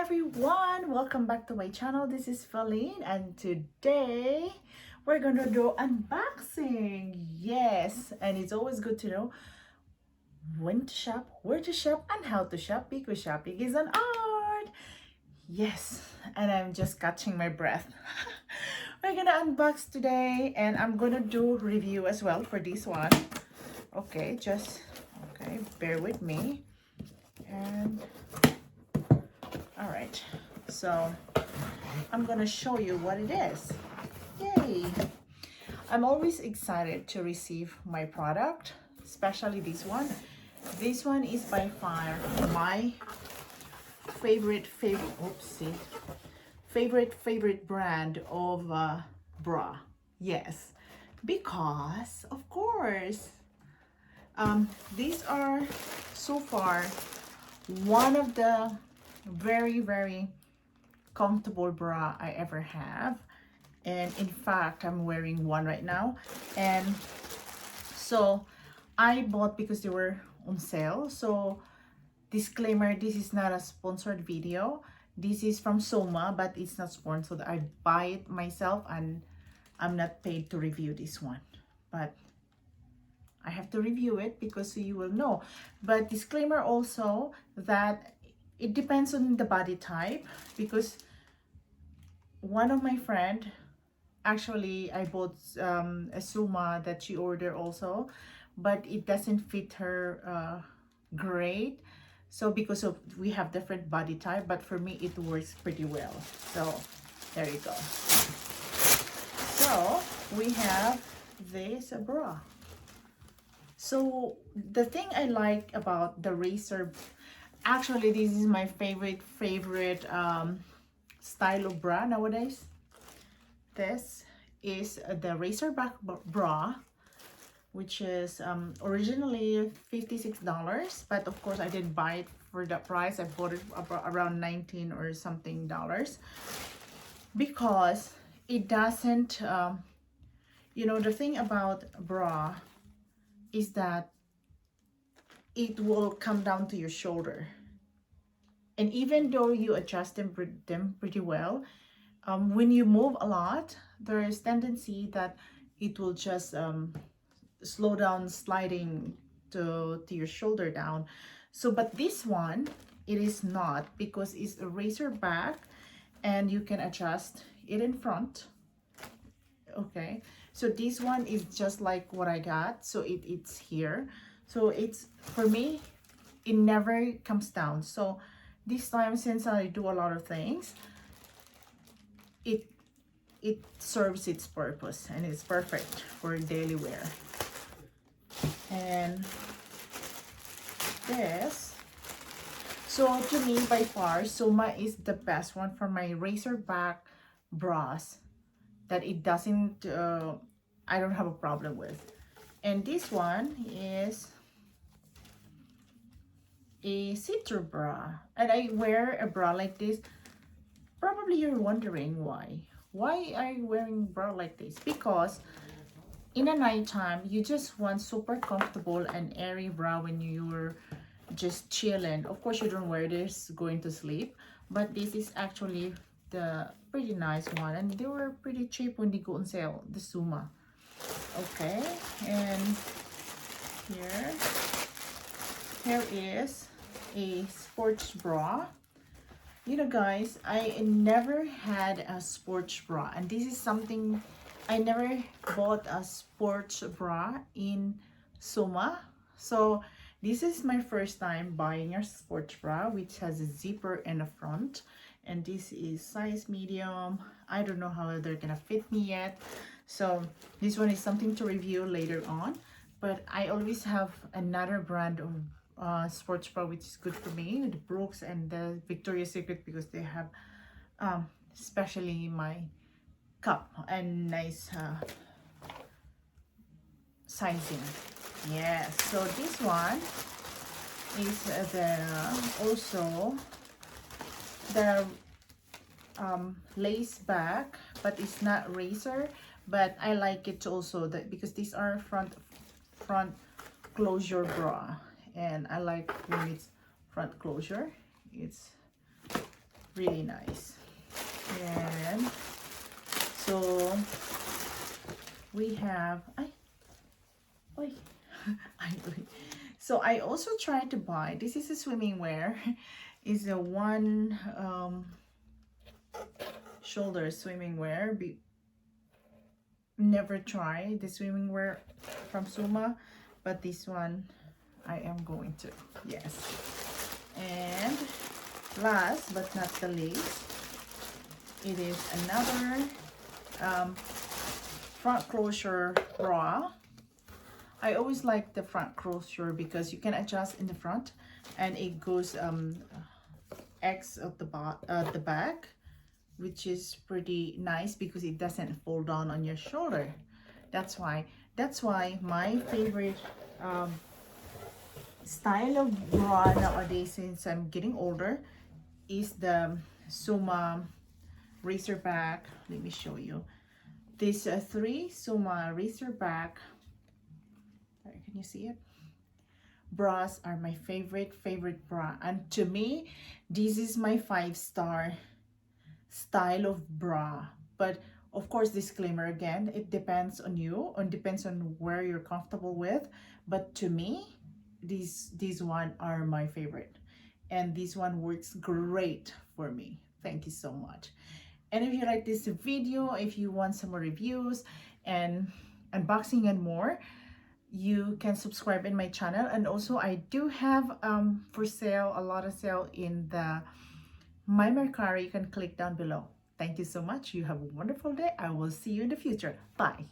everyone, welcome back to my channel. This is Philine, and today we're gonna do unboxing. Yes, and it's always good to know when to shop, where to shop, and how to shop, because shopping is an art. Yes, and I'm just catching my breath. We're gonna unbox today, and I'm gonna do review as well for this one. Okay, bear with me. And all right, so I'm gonna show you what it is. Yay! I'm always excited to receive my product, especially this one. This one is by far my favorite brand of bra. Yes, because of course these are so far one of the very comfortable bra I ever have, and in fact I'm wearing one right now. And so I bought because they were on sale. So disclaimer, this is not a sponsored video. This is from SOMA, but it's not sponsored. I buy it myself and I'm not paid to review this one, but I have to review it because you will know. But disclaimer also that it depends on the body type, because one of my friend, actually I bought a SOMA that she ordered also, but it doesn't fit her great. So because of we have different body type, but for me it works pretty well. So there you go. So we have this bra. So the thing I like about the Racer, actually this is my favorite style of bra nowadays. This is the Racer back bra, which is originally $56, but of course I didn't buy it for that price. I bought it around 19 or something dollars, because it doesn't you know, the thing about bra is that it will come down to your shoulder, and even though you adjust them pretty well, when you move a lot, there is tendency that it will just slow down sliding to your shoulder down. So but this one, it is not, because it's a Racer back and you can adjust it in front. Okay, so this one is just like what I got, so it's here. So it's, for me, it never comes down. So this time, since I do a lot of things, it serves its purpose, and it's perfect for daily wear. And this, so to me, by far, SOMA is the best one for my Racer back bras, that it doesn't I don't have a problem with. And this one is a see-through bra, and I wear a bra like this. Probably you're wondering why are you wearing bra like this? Because in the nighttime you just want super comfortable and airy bra when you're just chilling. Of course you don't wear this going to sleep, but this is actually the pretty nice one, and they were pretty cheap when they go on sale, the SOMA. Okay, and here is a sports bra. You know guys, I never had a sports bra, and this is something, I never bought a sports bra in SOMA. So this is my first time buying a sports bra, which has a zipper in the front, and this is size medium. I don't know how they're gonna fit me yet, so this one is something to review later on. But I always have another brand of sports bra which is good for me, the Brooks and the Victoria's Secret, because they have especially my cup and nice sizing. Yes, so this one is also the lace back, but it's not Racer. But I like it also that because these are front closure bra, and I like when it's front closure. It's really nice. And so we have so I also tried to buy, this is a swimming wear. Is a one shoulder swimming wear. Never tried the swimming wear from SOMA, but this one I am going to. Yes. And last but not the least, it is another front closure bra. I always like the front closure because you can adjust in the front and it goes X at the back, which is pretty nice because it doesn't fall down on your shoulder. That's why my favorite style of bra nowadays, since I'm getting older, is the SOMA racerback. Let me show you. These 3 SOMA racerback, can you see it? Bras are my favorite bra, and to me this is my 5-star style of bra. But of course, disclaimer again, it depends on you and depends on where you're comfortable with. But to me, these one are my favorite, and this one works great for me. Thank you so much. And if you like this video, if you want some more reviews and unboxing and more, you can subscribe in my channel. And also I do have for sale, a lot of sale in the My Mercari. You can click down below. Thank you so much. You have a wonderful day. I will see you in the future. Bye.